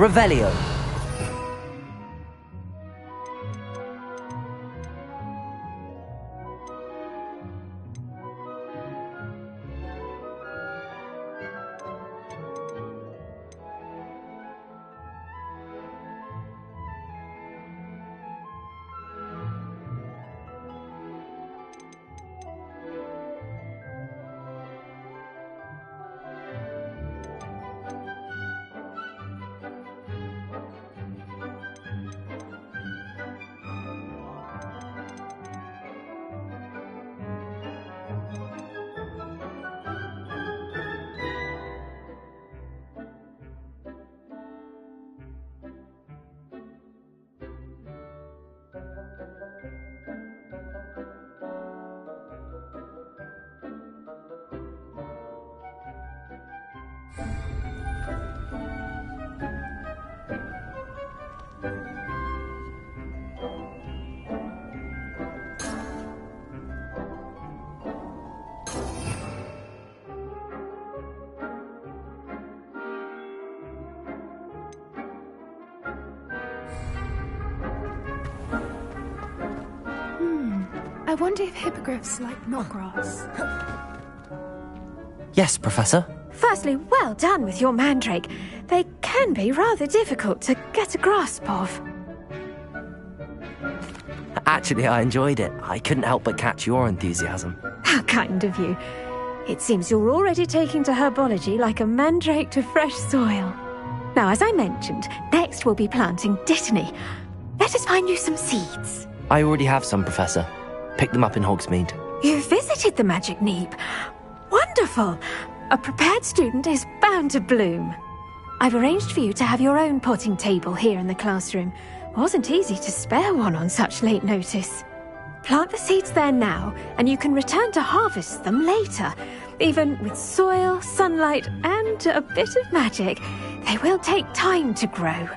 Revelio. I wonder if hippogriffs like knotgrass. Yes, Professor. Firstly, well done with your mandrake. They can be rather difficult to get a grasp of. Actually, I enjoyed it. I couldn't help but catch your enthusiasm. How kind of you. It seems you're already taking to herbology like a mandrake to fresh soil. Now, as I mentioned, next we'll be planting dittany. Let us find you some seeds. I already have some, Professor. Picked them up in Hogsmeade. You visited the Magic Neep. Wonderful! A prepared student is bound to bloom. I've arranged for you to have your own potting table here in the classroom. Wasn't easy to spare one on such late notice. Plant the seeds there now, and you can return to harvest them later. Even with soil, sunlight, and a bit of magic, they will take time to grow.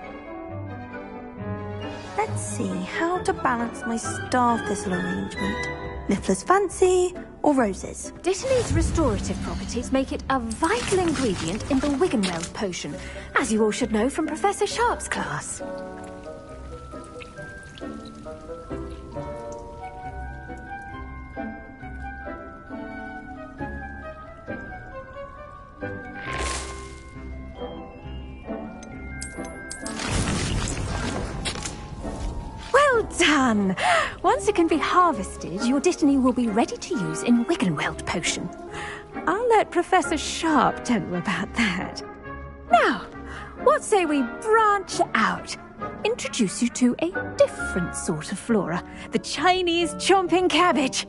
Let's see how to balance my star thistle arrangement. Niffler's fancy or roses? Dittany's restorative properties make it a vital ingredient in the Wiggenweld potion, as you all should know from Professor Sharp's class. Well done! Once it can be harvested, your dittany will be ready to use in Wiggenweld potion. I'll let Professor Sharp tell you about that. Now, what say we branch out? Introduce you to a different sort of flora, the Chinese chomping cabbage.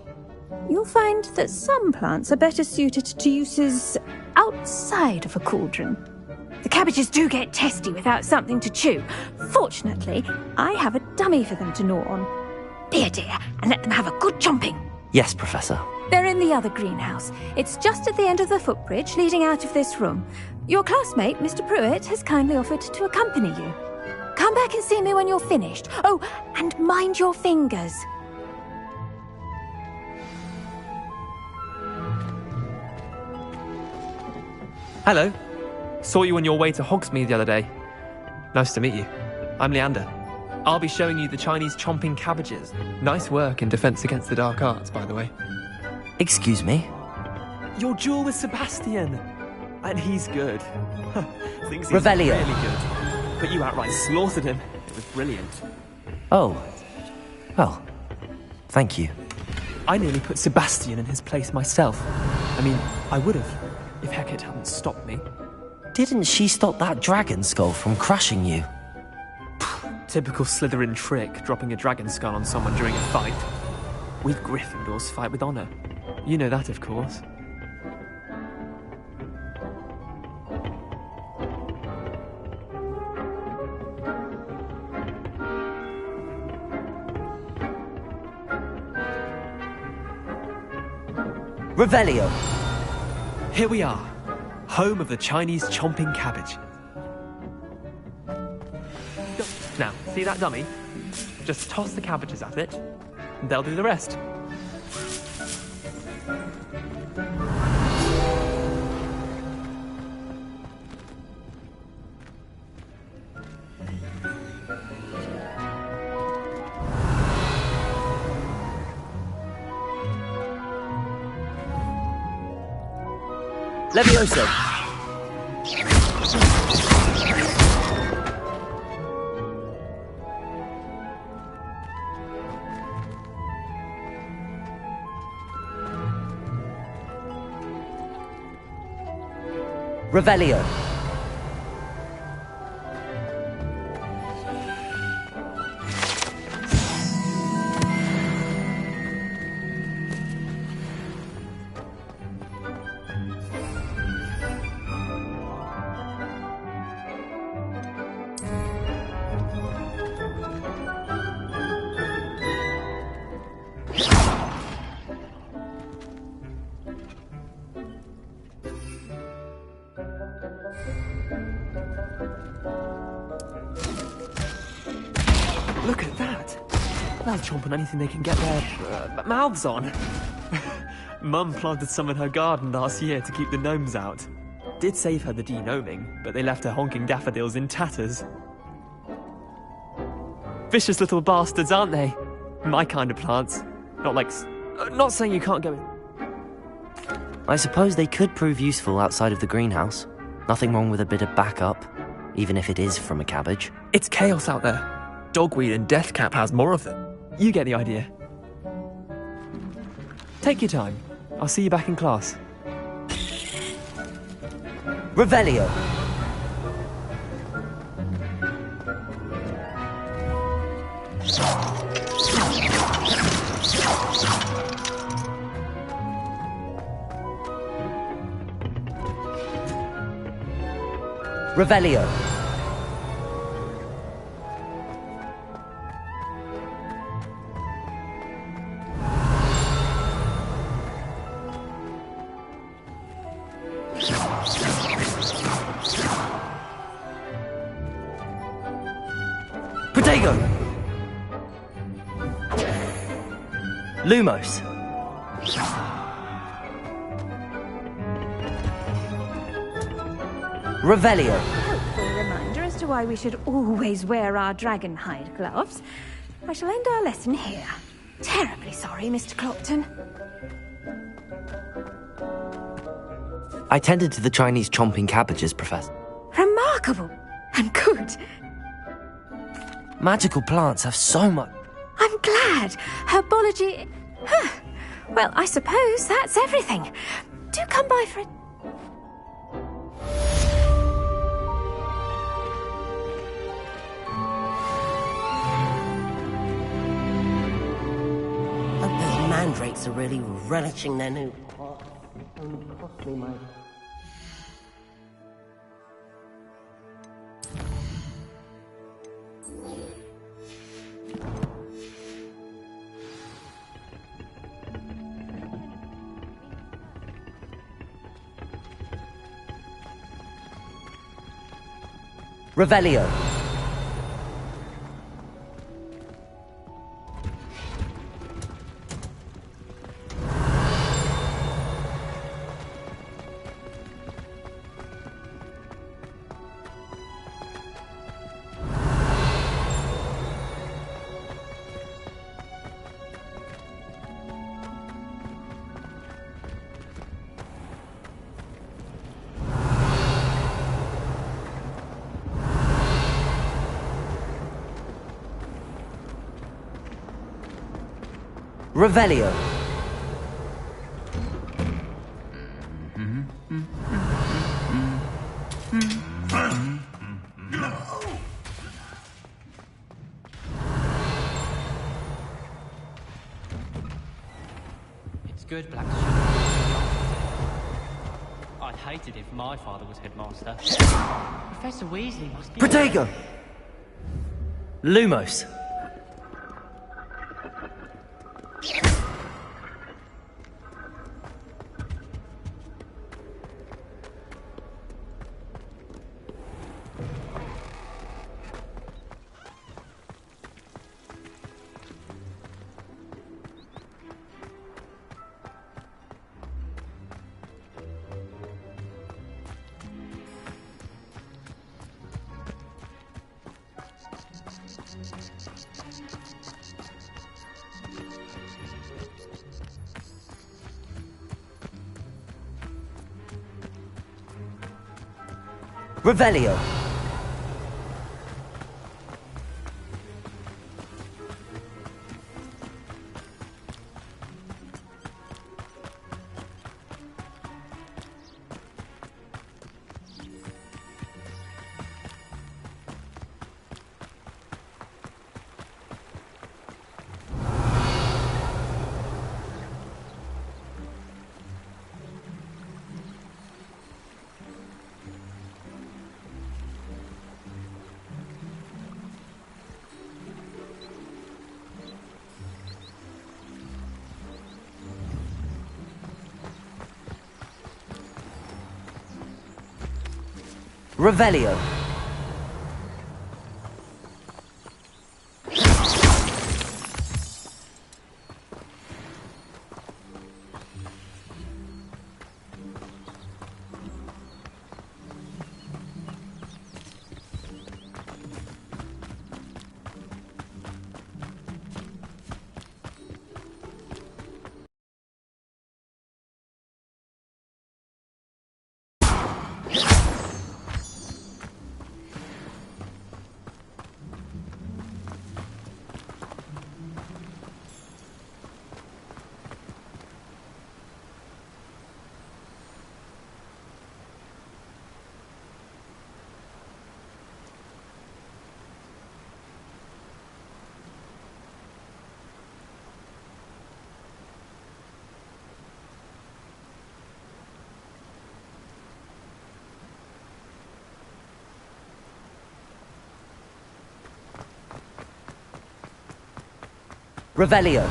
You'll find that some plants are better suited to uses outside of a cauldron. The cabbages do get testy without something to chew. Fortunately, I have a dummy for them to gnaw on. Be a dear and let them have a good chomping. Yes, Professor. They're in the other greenhouse. It's just at the end of the footbridge leading out of this room. Your classmate, Mr. Pruitt, has kindly offered to accompany you. Come back and see me when you're finished. Oh, and mind your fingers. Hello. Saw you on your way to Hogsmeade the other day. Nice to meet you. I'm Leander. I'll be showing you the Chinese chomping cabbages. Nice work in Defense Against the Dark Arts, by the way. Excuse me? Your duel with Sebastian. And he's good. Thinks he's Revelio. really good. But you outright slaughtered him. It was brilliant. Oh. Well, thank you. I nearly put Sebastian in his place myself. I mean, I would have, if Hecate hadn't stopped me. Didn't she stop that dragon skull from crushing you? Typical Slytherin trick, dropping a dragon skull on someone during a fight. We Gryffindors fight with honor. You know that, of course. Revelio. Here we are, home of the Chinese chomping cabbage. Now, see that dummy? Just toss the cabbages at it, and they'll do the rest. Levioso. Revelio. Look at that! They'll chomp on anything they can get their mouths on. Mum planted some in her garden last year to keep the gnomes out. Did save her the de-gnoming, but they left her honking daffodils in tatters. Vicious little bastards, aren't they? My kind of plants. Not like Not saying you can't go in. I suppose they could prove useful outside of the greenhouse. Nothing wrong with a bit of backup, even if it is from a cabbage. It's chaos out there. Dogweed and Deathcap has more of them. You get the idea. Take your time. I'll see you back in class. Revelio! Revelio! Protego! Lumos! Revelio! Helpful reminder as to why we should always wear our dragon hide gloves. I shall end our lesson here. Terribly sorry, Mr. Clopton. I tended to the Chinese chomping cabbages, Professor. Remarkable and good. Magical plants have so much. I'm glad. Herbology... Huh. Well, I suppose that's everything. Do come by for a... Hope those mandrakes are really relishing their new pot. Only cost me my... Revelio! Revelio! It's good Black I'd hate it if my father was headmaster. Professor Weasley must be... Protego! Lumos! Revelio! Revelio! Revelio.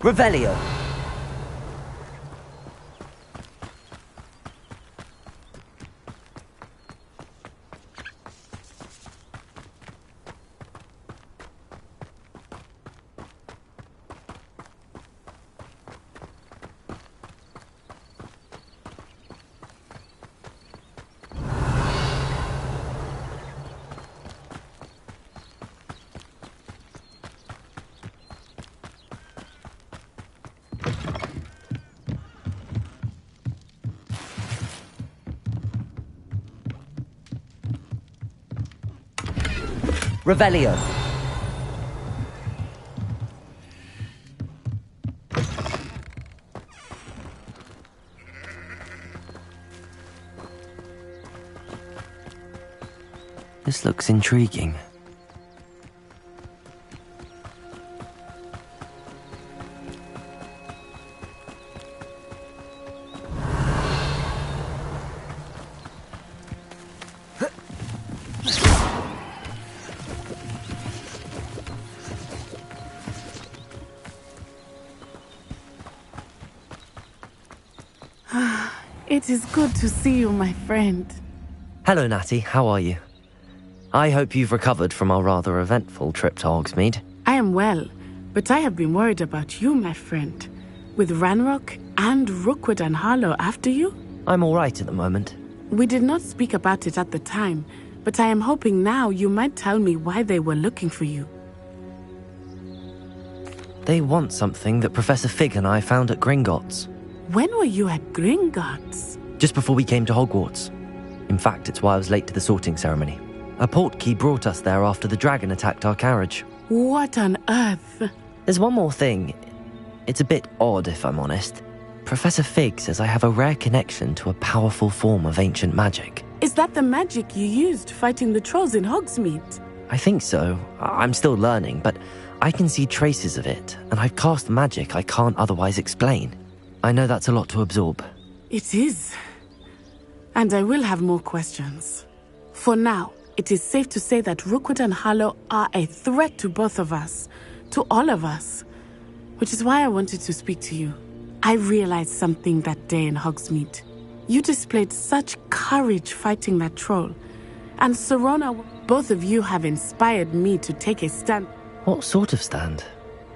Revelio. Revelio. This looks intriguing. It is good to see you, my friend. Hello, Natty. How are you? I hope you've recovered from our rather eventful trip to Hogsmeade. I am well, but I have been worried about you, my friend. With Ranrock and Rookwood and Harlow after you? I'm all right at the moment. We did not speak about it at the time, but I am hoping now you might tell me why they were looking for you. They want something that Professor Fig and I found at Gringotts. When were you at Gringotts? Just before we came to Hogwarts. In fact, it's why I was late to the sorting ceremony. A portkey brought us there after the dragon attacked our carriage. What on earth? There's one more thing. It's a bit odd, if I'm honest. Professor Fig says I have a rare connection to a powerful form of ancient magic. Is that the magic you used fighting the trolls in Hogsmeade? I think so. I'm still learning, but I can see traces of it, and I've cast magic I can't otherwise explain. I know that's a lot to absorb. It is. And I will have more questions. For now, it is safe to say that Rookwood and Harlow are a threat to both of us, to all of us. Which is why I wanted to speak to you. I realized something that day in Hogsmeade. You displayed such courage fighting that troll. And Serona, both of you have inspired me to take a stand. What sort of stand?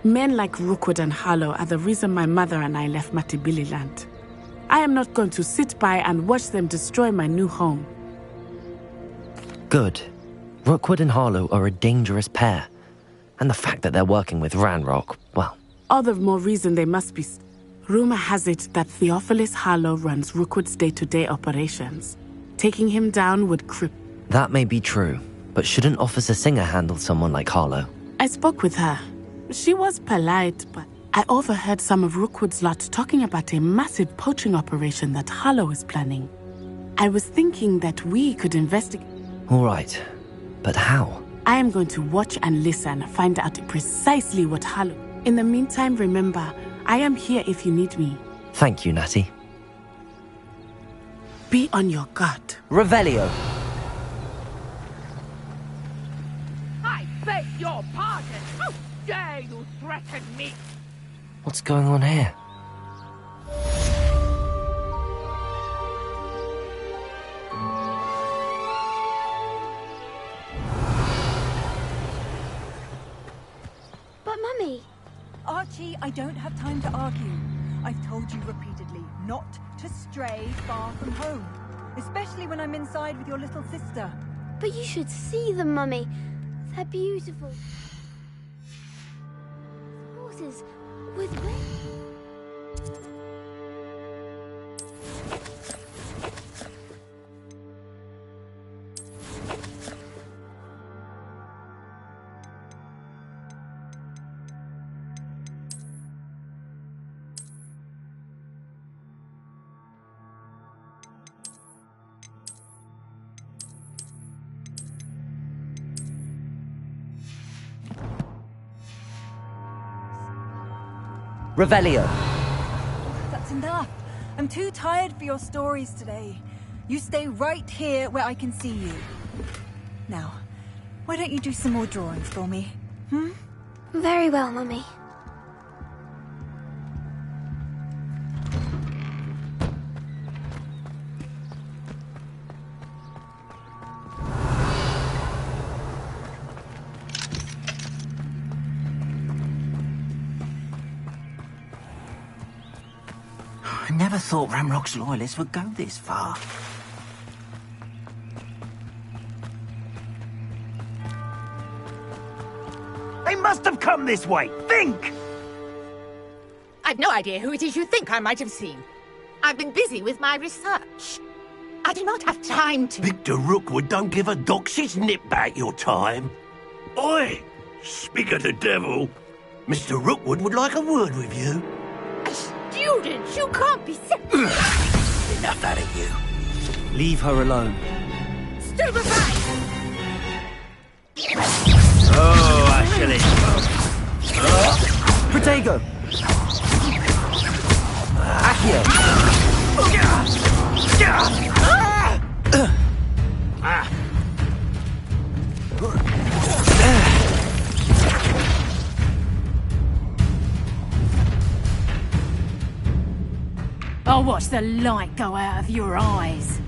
Men like Rookwood and Harlow are the reason my mother and I left Matabeleland. I am not going to sit by and watch them destroy my new home. Good. Rookwood and Harlow are a dangerous pair. And the fact that they're working with Ranrock, well... All the more reason they must be... Rumor has it that Theophilus Harlow runs Rookwood's day-to-day operations. Taking him down would cripple... That may be true, but shouldn't Officer Singer handle someone like Harlow? I spoke with her. She was polite, but I overheard some of Rookwood's lot talking about a massive poaching operation that Harlow is planning. I was thinking that we could investigate... All right, but how? I am going to watch and listen, find out precisely what Harlow... In the meantime, remember, I am here if you need me. Thank you, Natty. Be on your guard. Revelio. I beg your pardon. How dare you threaten me? What's going on here? But Mummy... Archie, I don't have time to argue. I've told you repeatedly not to stray far from home. Especially when I'm inside with your little sister. But you should see them, Mummy. They're beautiful. Horses with wings. Revelio. That's enough. I'm too tired for your stories today. You stay right here where I can see you. Now, why don't you do some more drawings for me? Very well, Mummy. I never thought Ramrock's loyalists would go this far. They must have come this way! Think! I've no idea who it is you think I might have seen. I've been busy with my research. I do not have time to... Victor Rookwood don't give a doxy's nip back your time. Oi! Speak of the devil. Mr. Rookwood would like a word with you. Students, you can't be sick. Enough out of you. Leave her alone. Stupefy! Oh, actually. Protego! Accio! I'll watch the light go out of your eyes.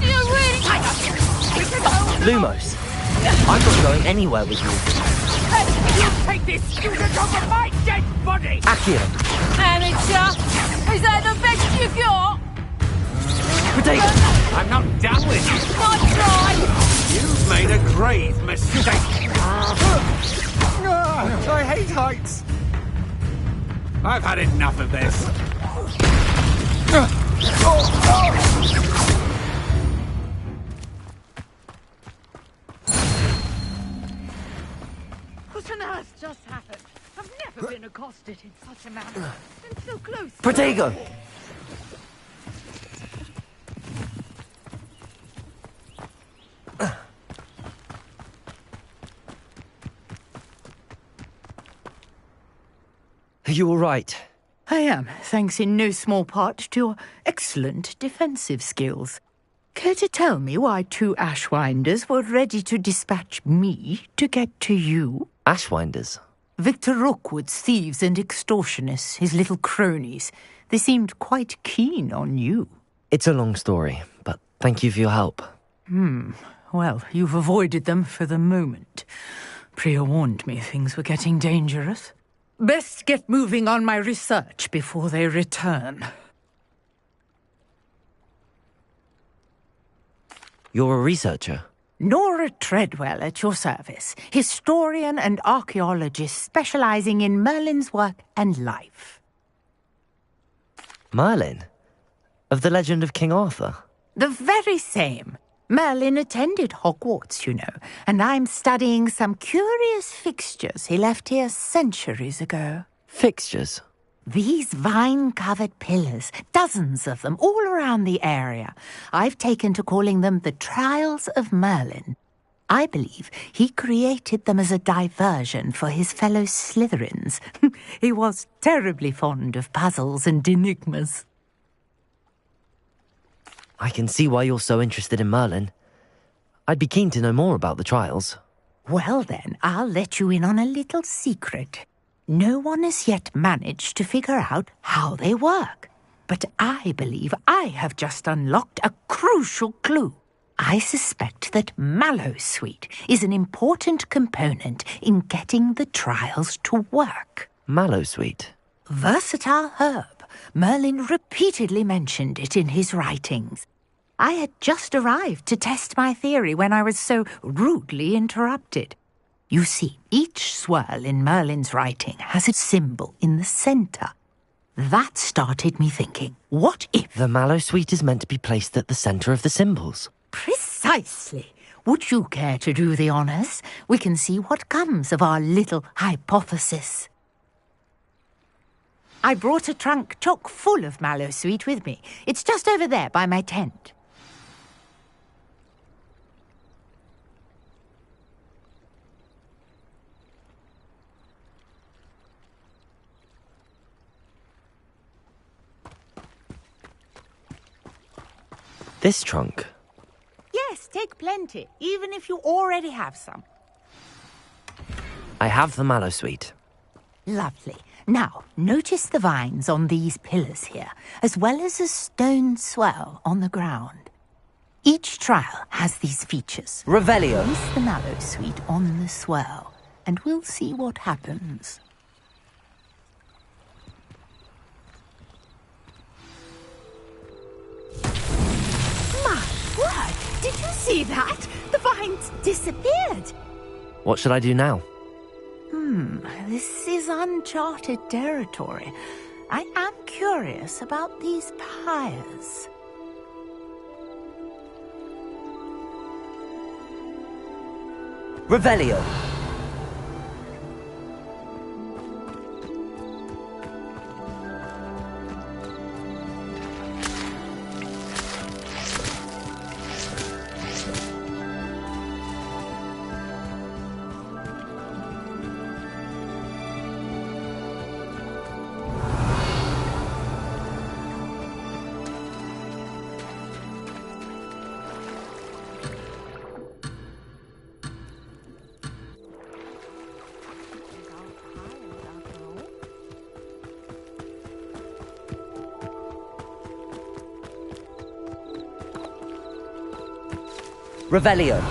Do you really... Lumos! I'm not going anywhere with you. You take this student over my dead body! Accio! Amateur! Is that the best you got? Protego! I'm not done with you. Not try! You've made a grave mistake. I hate heights. I've had enough of this. What on earth just happened? I've never been accosted in such a manner. And so close. Protego! Are you all right? I am, thanks in no small part to your excellent defensive skills. Care to tell me why two Ashwinders were ready to dispatch me to get to you? Ashwinders? Victor Rookwood's thieves and extortionists, his little cronies. They seemed quite keen on you. It's a long story, but thank you for your help. Well, you've avoided them for the moment. Priya warned me things were getting dangerous. Best get moving on my research before they return. You're a researcher? Nora Treadwell at your service, historian and archaeologist specializing in Merlin's work and life. Merlin? Of the legend of King Arthur? The very same. Merlin attended Hogwarts, you know, and I'm studying some curious fixtures he left here centuries ago. Fixtures? These vine-covered pillars, dozens of them, all around the area. I've taken to calling them the Trials of Merlin. I believe he created them as a diversion for his fellow Slytherins. He was terribly fond of puzzles and enigmas. I can see why you're so interested in Merlin. I'd be keen to know more about the trials. Well then, I'll let you in on a little secret. No one has yet managed to figure out how they work. But I believe I have just unlocked a crucial clue. I suspect that Mallowsweet is an important component in getting the trials to work. Mallowsweet? Versatile herb. Merlin repeatedly mentioned it in his writings. I had just arrived to test my theory when I was so rudely interrupted. You see, each swirl in Merlin's writing has a symbol in the centre. That started me thinking, what if... The Mallowsweet is meant to be placed at the centre of the symbols. Precisely. Would you care to do the honours? We can see what comes of our little hypothesis. I brought a trunk chock full of Mallowsweet with me. It's just over there by my tent. This trunk? Yes, take plenty, even if you already have some. I have the Mallowsweet. Lovely. Now, notice the vines on these pillars here, as well as a stone swell on the ground. Each trial has these features. Revelio. Place the Mallowsweet on the swell, and we'll see what happens. What? Did you see that? The vines disappeared. What should I do now? This is uncharted territory. I am curious about these pyres. Revelio. Revelio.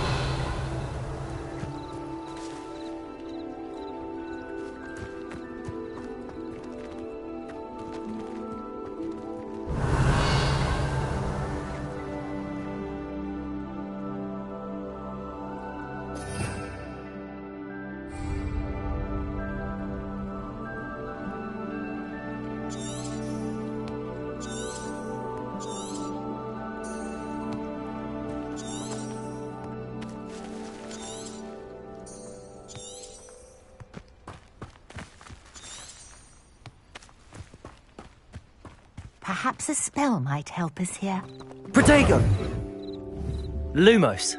Perhaps a spell might help us here. Protego! Lumos.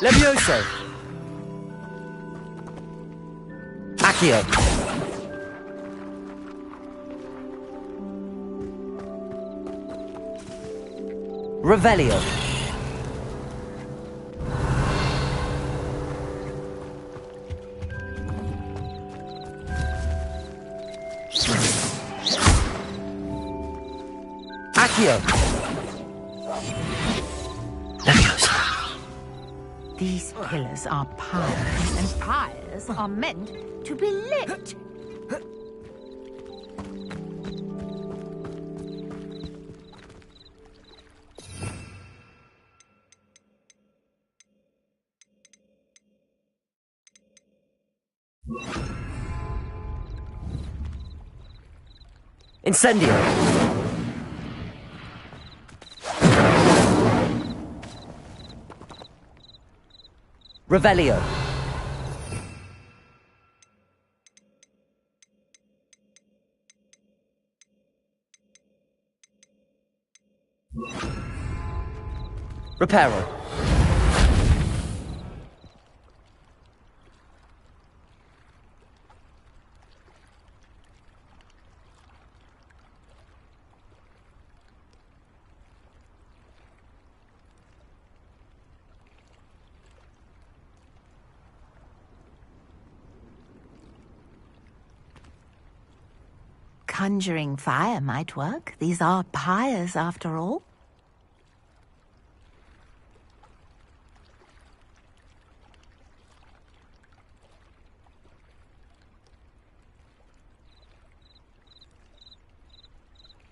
Levioso. Accio. Revelio. Accio. Leviosa. These pillars are pyres, and pyres are meant to be lit. Incendio. Revelio. Reparo. Conjuring fire might work. These are pyres, after all.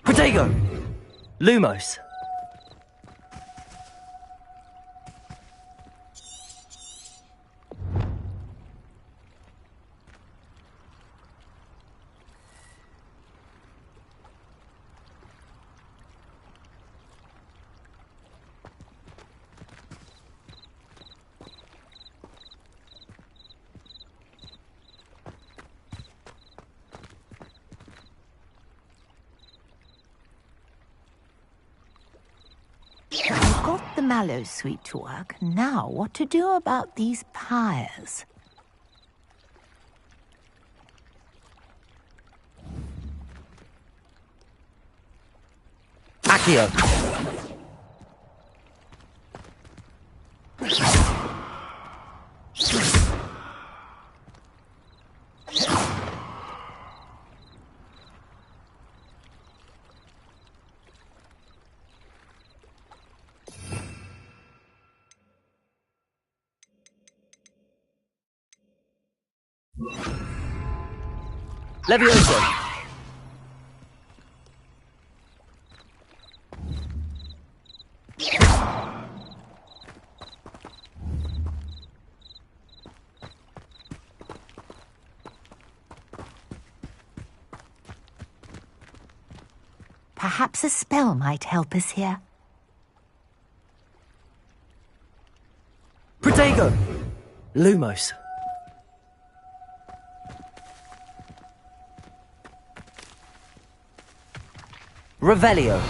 Protego! Lumos. Got the mallow sweet to work. Now, what to do about these pyres? Accio. Levioso. Perhaps a spell might help us here. Protego. Lumos. Revelio.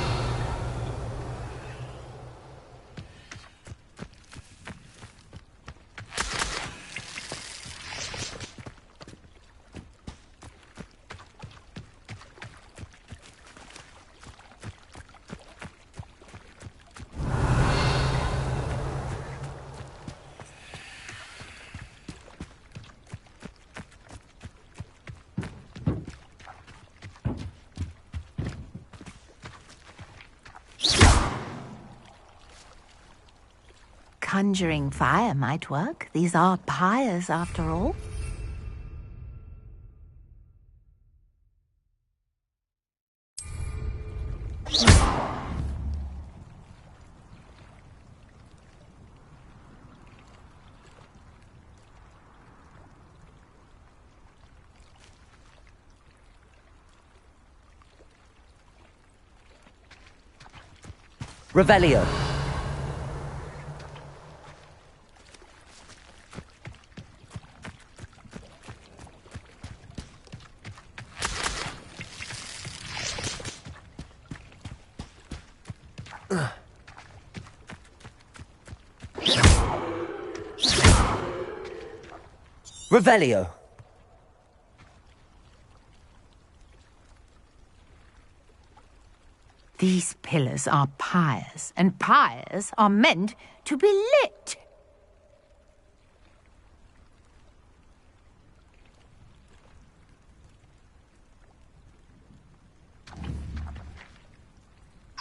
Conjuring fire might work. These are pyres, after all. Revelio. Revelio. These pillars are pyres, and pyres are meant to be lit.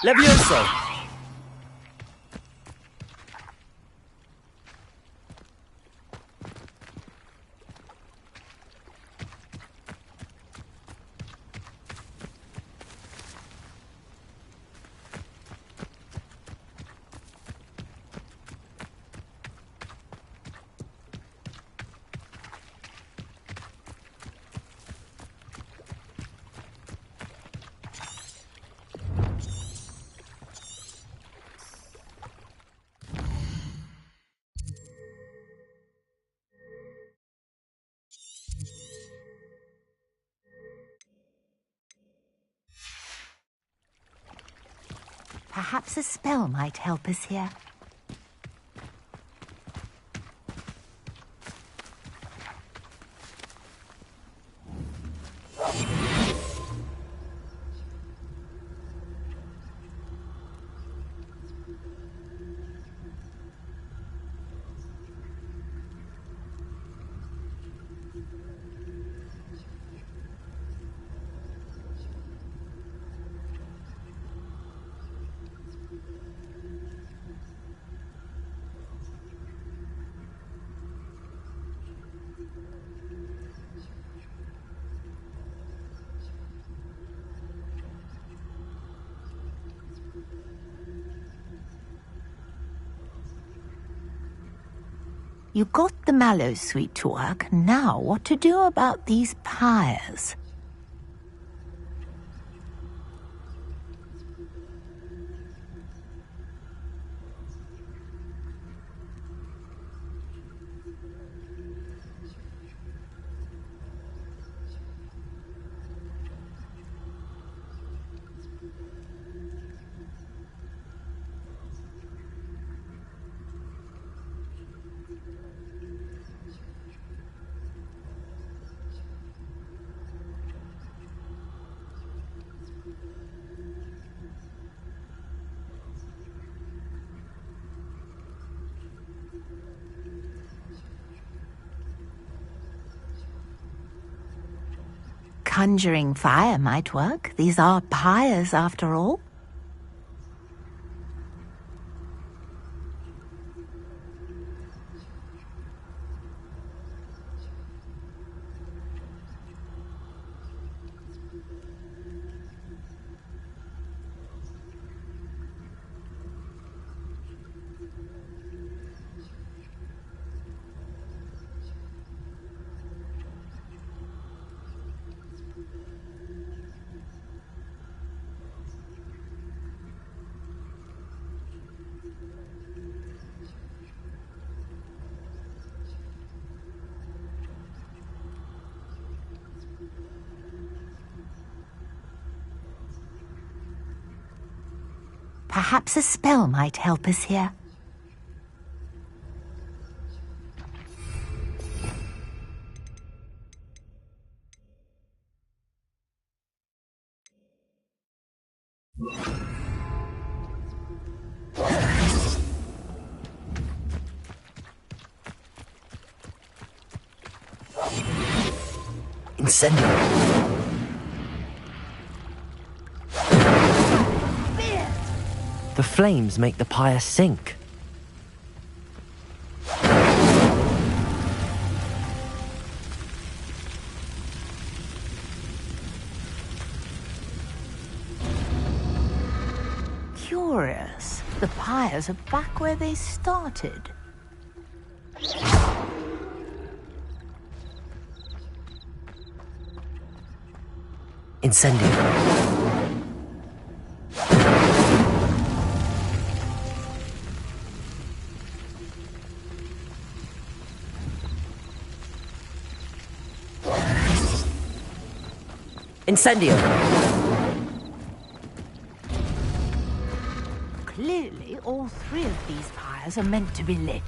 Levioso. Perhaps a spell might help us here. You got the mallow sweet to work. Now what to do about these pyres? Conjuring fire might work. These are pyres, after all. Perhaps a spell might help us here. Incendio. The flames make the pyre sink. Curious. The pyres are back where they started. Incendio. Incendio! Clearly, all three of these pyres are meant to be lit.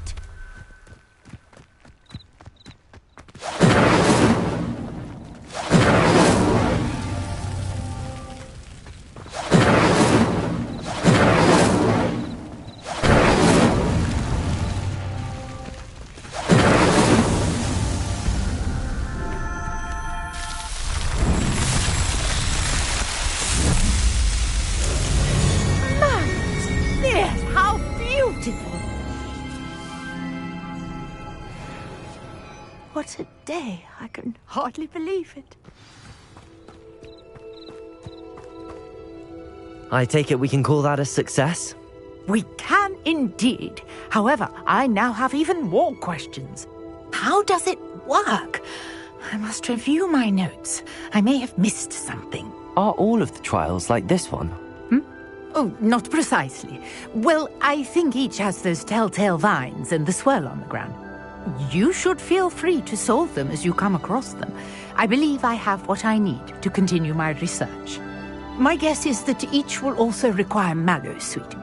What a day. I can hardly believe it. I take it we can call that a success? We can indeed. However, I now have even more questions. How does it work? I must review my notes. I may have missed something. Are all of the trials like this one? Oh, not precisely. Well, I think each has those telltale vines and the swirl on the ground. You should feel free to solve them as you come across them. I believe I have what I need to continue my research. My guess is that each will also require mallow sweet,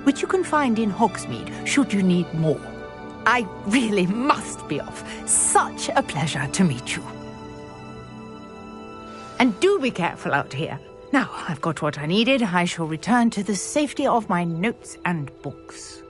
which you can find in Hogsmeade should you need more. I really must be off. Such a pleasure to meet you. And do be careful out here. Now, I've got what I needed. I shall return to the safety of my notes and books.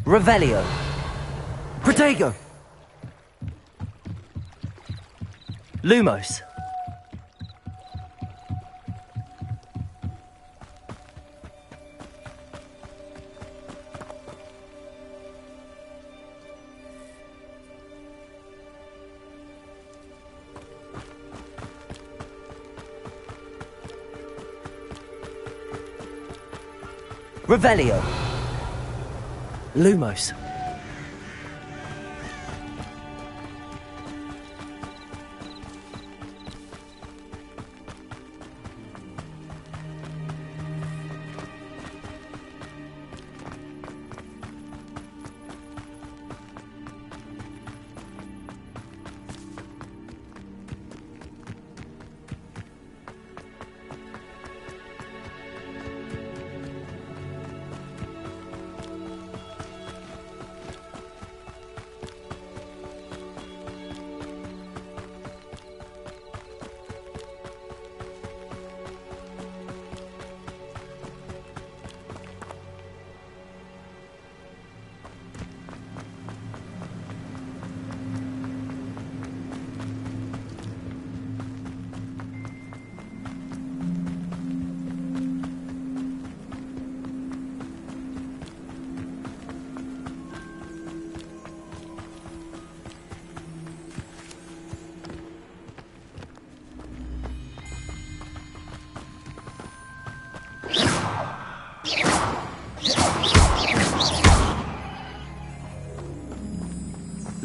Revelio. Protego. Lumos. Revelio. Lumos.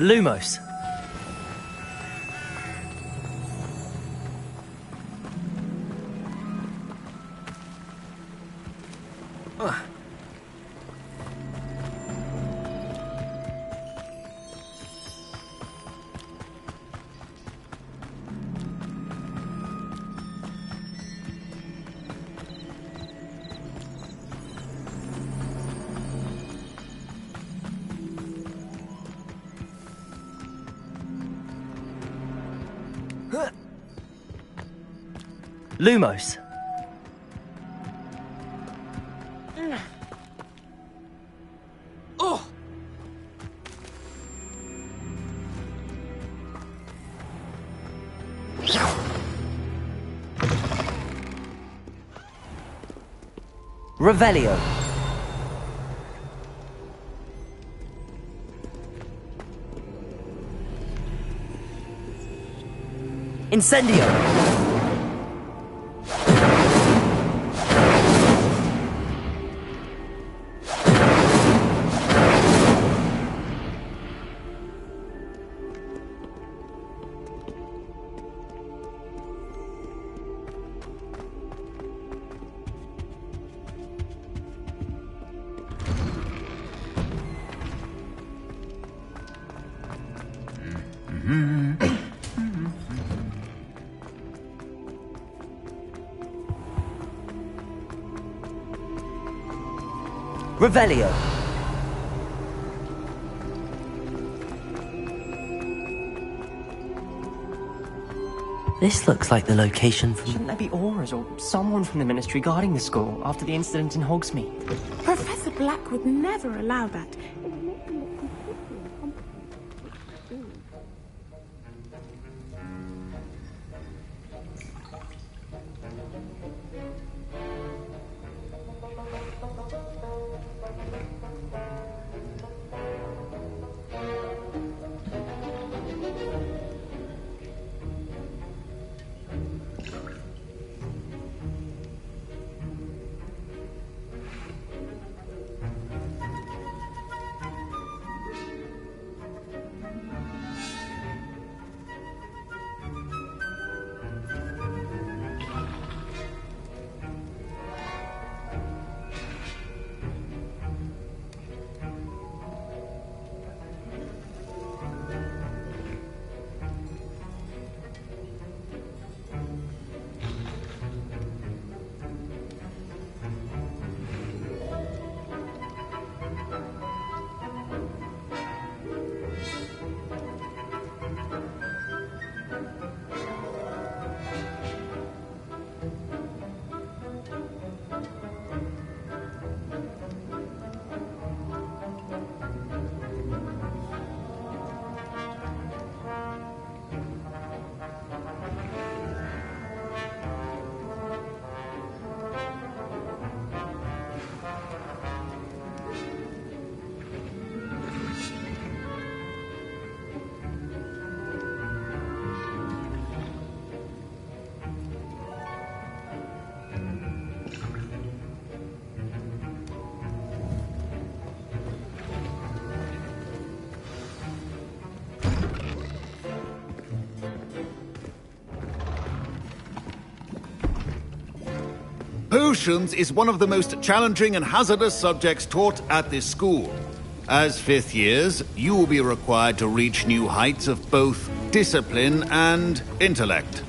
Lumos. Lumos. Oh! Revelio. Incendio. Revelio. This looks like the location from... Shouldn't there be auras or someone from the Ministry guarding the school after the incident in Hogsmeade? Professor Black would never allow that. Potions is one of the most challenging and hazardous subjects taught at this school. As fifth years, you will be required to reach new heights of both discipline and intellect.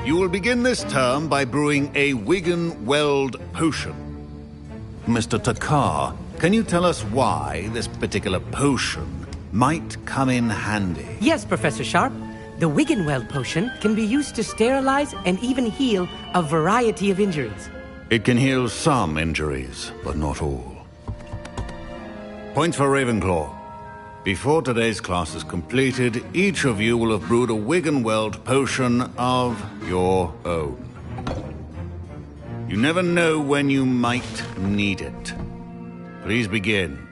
You will begin this term by brewing a Wiggenweld potion. Mr. Takar, can you tell us why this particular potion might come in handy? Yes, Professor Sharp. The Wiggenweld potion can be used to sterilize and even heal a variety of injuries. It can heal some injuries, but not all. Points for Ravenclaw. Before today's class is completed, each of you will have brewed a Wiggenweld potion of your own. You never know when you might need it. Please begin.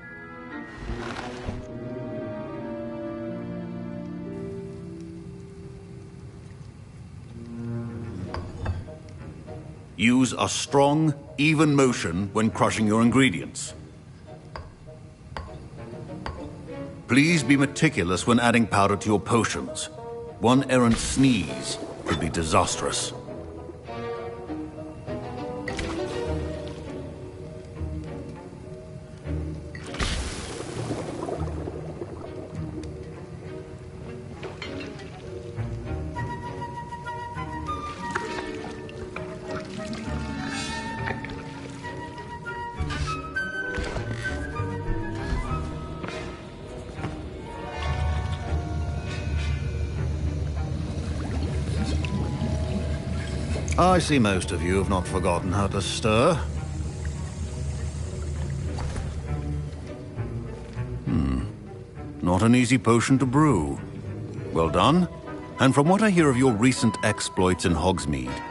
Use a strong, even motion when crushing your ingredients. Please be meticulous when adding powder to your potions. One errant sneeze could be disastrous. I see most of you have not forgotten how to stir. Not an easy potion to brew. Well done. And from what I hear of your recent exploits in Hogsmeade,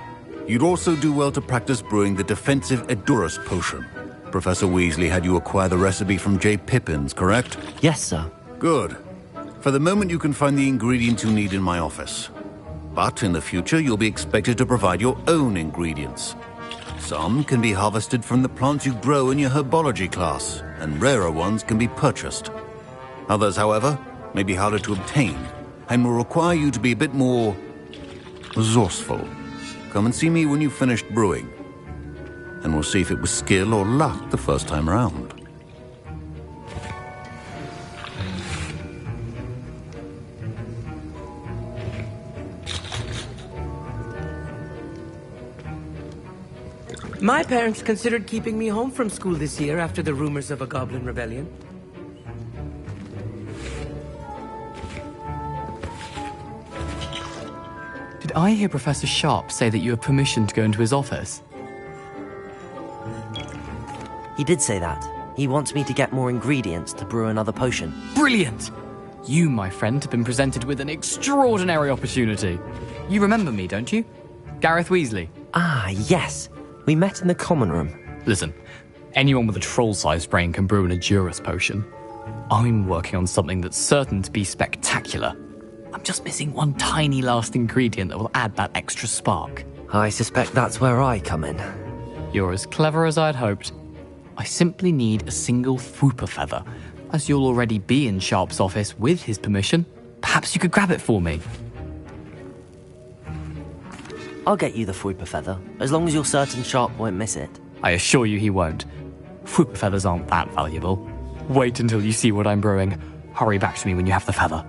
you'd also do well to practice brewing the defensive Edurus potion. Professor Weasley had you acquire the recipe from J. Pippins, correct? Yes, sir. Good. For the moment, you can find the ingredients you need in my office. But in the future, you'll be expected to provide your own ingredients. Some can be harvested from the plants you grow in your herbology class, and rarer ones can be purchased. Others, however, may be harder to obtain, and will require you to be a bit more resourceful. Come and see me when you've finished brewing, and we'll see if it was skill or luck the first time around. My parents considered keeping me home from school this year after the rumors of a goblin rebellion. Did I hear Professor Sharp say that you have permission to go into his office? He did say that. He wants me to get more ingredients to brew another potion. Brilliant! You, my friend, have been presented with an extraordinary opportunity. You remember me, don't you? Gareth Weasley. Ah, yes. We met in the common room. Listen, anyone with a troll-sized brain can brew an Edurus potion. I'm working on something that's certain to be spectacular. I'm just missing one tiny last ingredient that will add that extra spark. I suspect that's where I come in. You're as clever as I'd hoped. I simply need a single Fwooper feather. As you'll already be in Sharp's office with his permission, perhaps you could grab it for me. I'll get you the Fwooper feather, as long as you're certain Sharp won't miss it. I assure you he won't. Fwooper feathers aren't that valuable. Wait until you see what I'm brewing. Hurry back to me when you have the feather.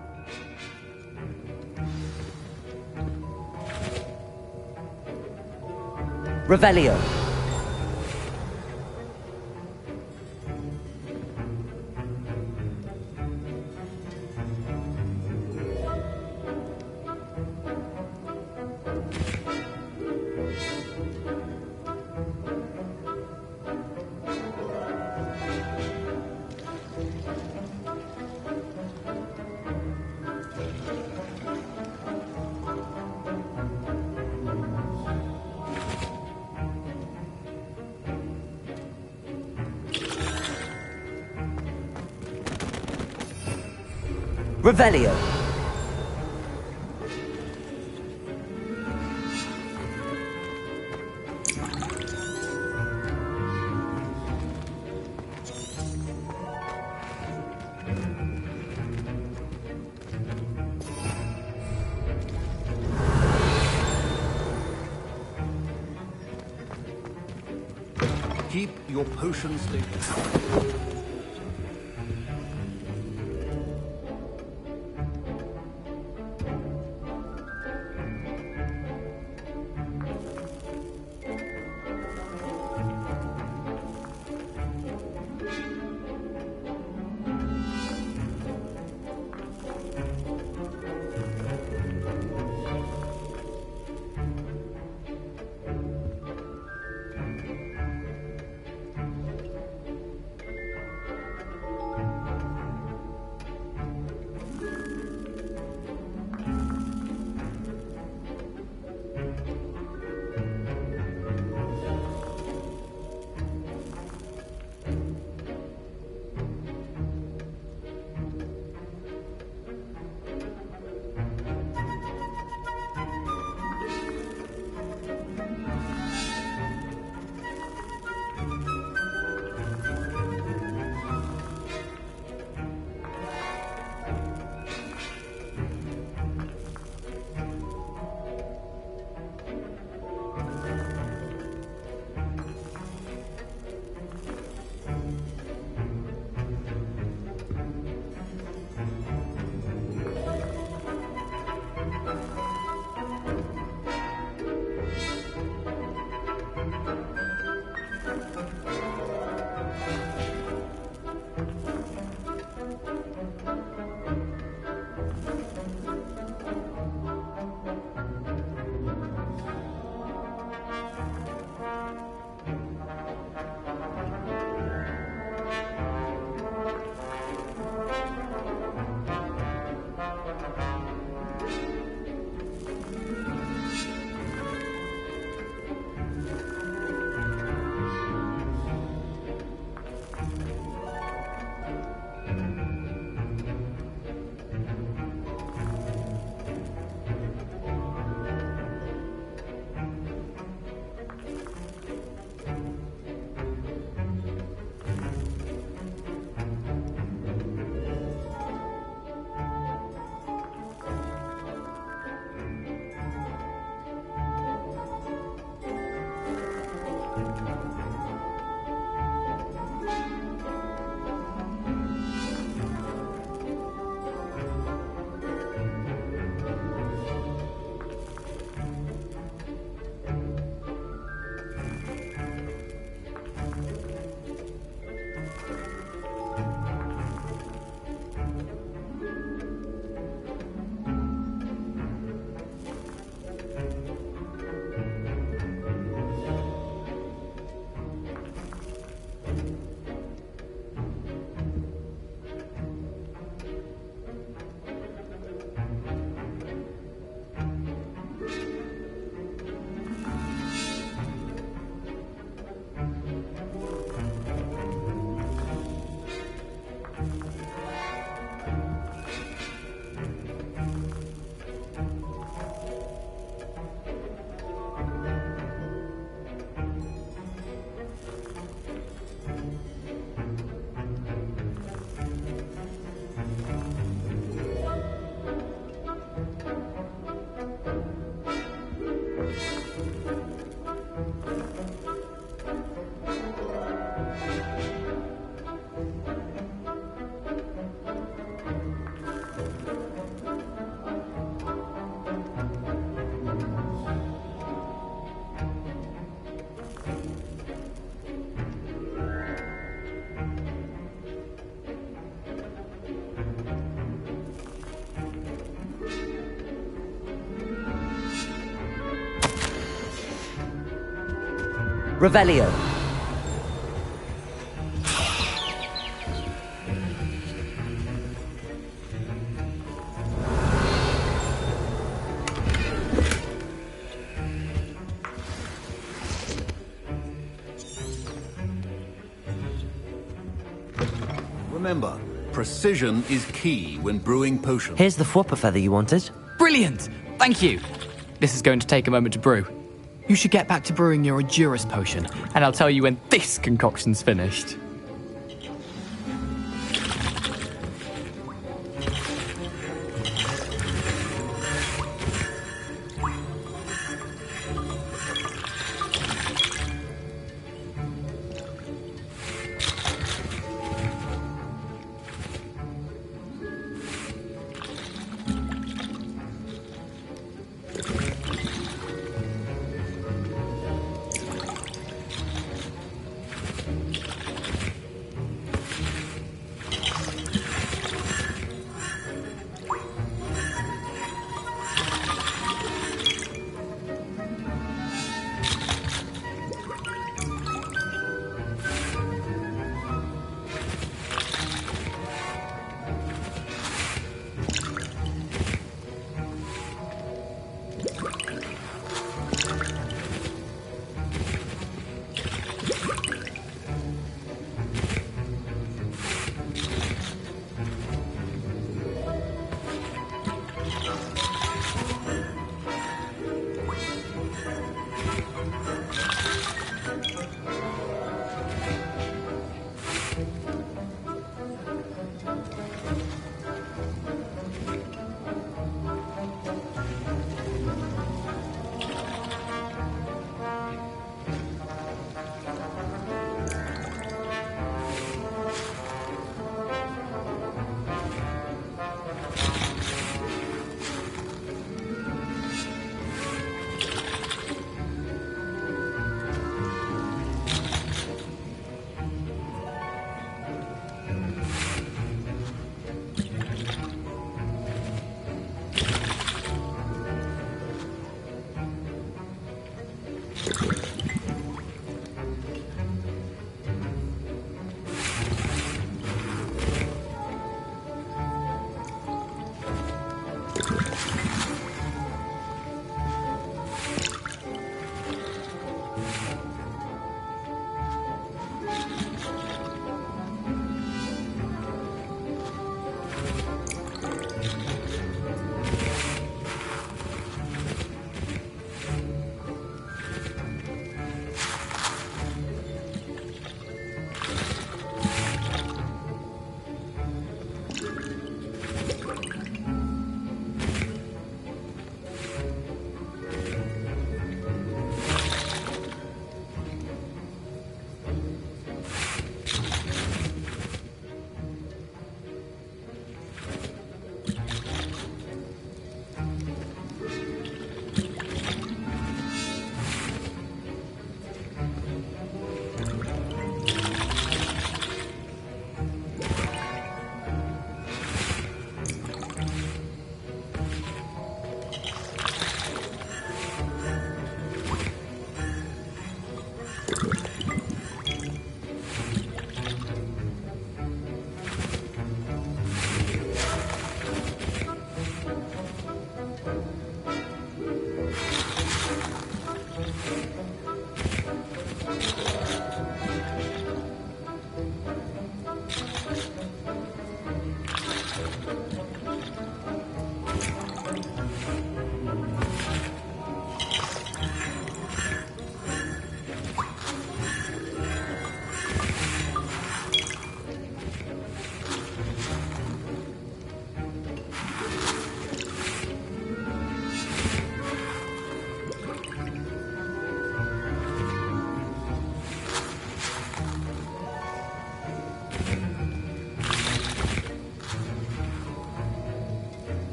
Revelio. Revelio. Keep your potion stable. Revelio. Remember, precision is key when brewing potions. Here's the Fwopper feather you wanted. Brilliant! Thank you. This is going to take a moment to brew. You should get back to brewing your Adurus potion, and I'll tell you when this concoction's finished.